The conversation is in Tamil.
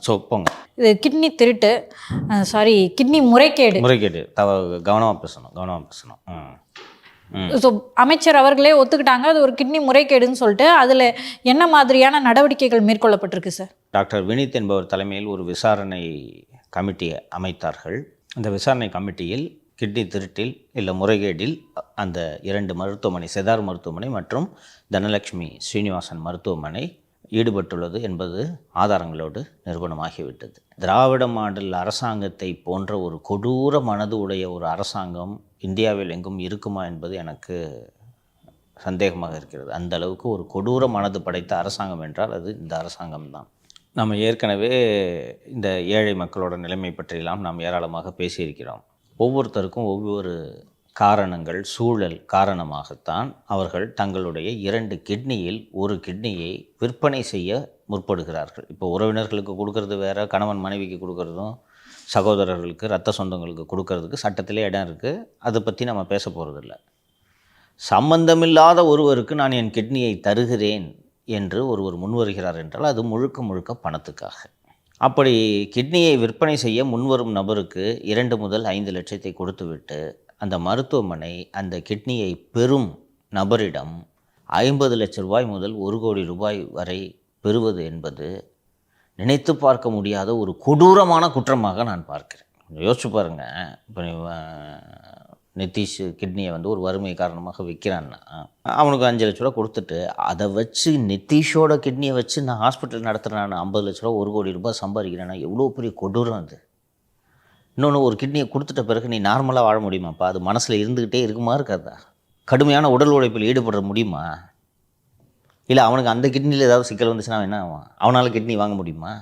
ஸோ போங்க. இது கிட்னி திருட்டு, கிட்னி முறைகேடு. கவனமாக பேசணும். ஸோ அமைச்சர் அவர்களே ஒத்துக்கிட்டாங்க அது ஒரு கிட்னி முறைகேடுன்னு சொல்லிட்டு. அதில் என்ன மாதிரியான நடவடிக்கைகள் மேற்கொள்ளப்பட்டிருக்கு சார்? டாக்டர் வினித் என்பவர் தலைமையில் ஒரு விசாரணை கமிட்டியை அமைத்தார்கள். அந்த விசாரணை கமிட்டியில் கிட்னி திருட்டில் இல்லை முறைகேடில் அந்த 2 மருத்துவமனை, செதார் மருத்துவமனை மற்றும் தனலட்சுமி ஸ்ரீனிவாசன் மருத்துவமனை ஈடுபட்டுள்ளது என்பது ஆதாரங்களோடு நிரூபணமாகிவிட்டது. திராவிட மாடல் அரசாங்கத்தை போன்ற ஒரு கொடூர மனது உடைய ஒரு அரசாங்கம் இந்தியாவில் எங்கும் இருக்குமா என்பது எனக்கு சந்தேகமாக இருக்கிறது. அந்த அளவுக்கு ஒரு கொடூர மனது படைத்த அரசாங்கம் என்றால் அது இந்த அரசாங்கம்தான். நம்ம ஏற்கனவே இந்த ஏழை மக்களோட நிலைமை பற்றியெல்லாம் நாம் ஏராளமாக பேசியிருக்கிறோம். ஒவ்வொருத்தருக்கும் ஒவ்வொரு காரணங்கள், சூழல் காரணமாகத்தான் அவர்கள் தங்களுடைய 2 கிட்னியில் ஒரு கிட்னியை விற்பனை செய்ய முற்படுகிறார்கள். இப்போ உறவினர்களுக்கு கொடுக்கறது வேறு, கணவன் மனைவிக்கு கொடுக்கறதும், சகோதரர்களுக்கு, இரத்த சொந்தங்களுக்கு கொடுக்கறதுக்கு சட்டத்திலே இடம் இருக்குது. அதை பற்றி நம்ம பேச போகிறதில்ல. சம்பந்தமில்லாத ஒருவருக்கு நான் என் கிட்னியை தருகிறேன் என்று ஒருவர் முன்வருகிறார் என்றால் அது முழுக்க முழுக்க பணத்துக்காக. அப்படி கிட்னியை விற்பனை செய்ய முன்வரும் நபருக்கு 2 முதல் 5 லட்சத்தை கொடுத்துவிட்டு அந்த மருத்துவமனை அந்த கிட்னியை பெறும் நபரிடம் 50 லட்ச ரூபாய் முதல் 1 கோடி ரூபாய் வரை பெறுவது என்பது நினைத்து பார்க்க முடியாத ஒரு கொடூரமான குற்றமாக நான் பார்க்கிறேன். யோசிச்சு பாருங்கள். இப்போ நிதிஷ் கிட்னியை ஒரு வறுமை காரணமாக விற்கிறான்னா அவனுக்கு 5 லட்ச ரூபா கொடுத்துட்டு அதை வச்சு நிதிஷோட கிட்னியை வச்சு நான் ஹாஸ்பிட்டல் நடத்துகிறேன், நான் 50 லட்ச ரூபா 1 கோடி ரூபாய் சம்பாதிக்கிறேன்னா எவ்வளோ பெரிய கொடூரம் அது. இன்னொன்று, ஒரு கிட்னியை கொடுத்துட்ட பிறகு நீ நார்மலாக வாழ முடியுமாப்பா? அது மனசில் இருந்துக்கிட்டே இருக்குமா இருக்காதா? கடுமையான உடல் உழைப்பில் ஈடுபட முடியுமா? இல்லை அவனுக்கு அந்த கிட்னியில் ஏதாவது சிக்கல் வந்துச்சுன்னா என்ன ஆகும்? அவனால் கிட்னி வாங்க முடியுமா?